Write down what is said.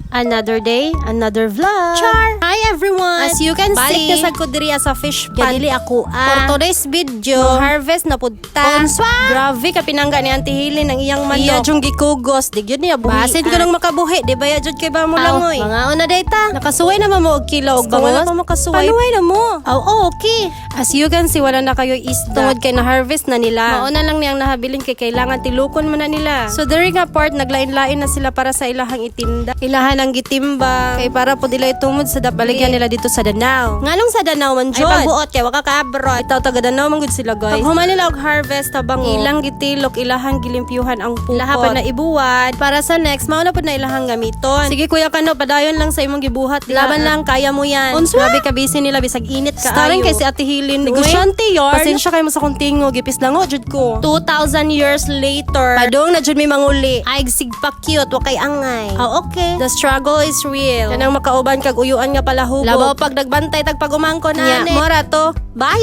Another day, another vlog. Char! Hi everyone! As you can Balik see, na sa ko diri sa fish pan. Ganili ako For today's video, harvest na punta. Bonsoir! Grabe ka pinangga ni Auntie Hilin ang iyang Iya manok. jung gikugos, di gyud niya buhi. Basin ko nang makabuhi, di ba ya jud kay ba mo Aw, langoy. mga una data. Nakasuway na ba mo og kilo og Gusto mo na bangus? pa makasuway? Panuway na mo. Oh, okay. As you can see, wala na kayo isda. Tungod kay na-harvest na nila. Mauna lang niyang nahabilin kay kailangan tilukon mo na nila. So during nga part, naglain-lain na sila para sa ilahang itinda. Ilahan ang gitimbang. Kay para po dila itumod sa baligyan nila dito sa Danao. Nganong sa Danao man Ay jud? pagbuot kay waka kaabro. Itaw taga Danao man gud sila guys. Pag human nila og harvest tabang ilang gitilok, ilahang gilimpyuhan ang pupot. Ilaha pa na ibuwad para sa next mauna pod na ilahang gamiton. Sige kuya Kano, padayon lang sa imong gibuhat. Laban lang, kaya mo yan. Unswa? Grabe ka busy nila bisag init ka. Starring kay si Ate Hilin. Negosyante yarn. Pasensya kayo mo sa kuntingo, gipis lang jud ko. 2,000 years later. Padong na jud may manguli. Ay sigpa cute, wa kay angay. Oh, okay. The struggle is real. Kanang makauban kag uyuan nga palahubog. Labaw pag nagbantay tag pagumangkon Nya, ane. Mora to. Bye.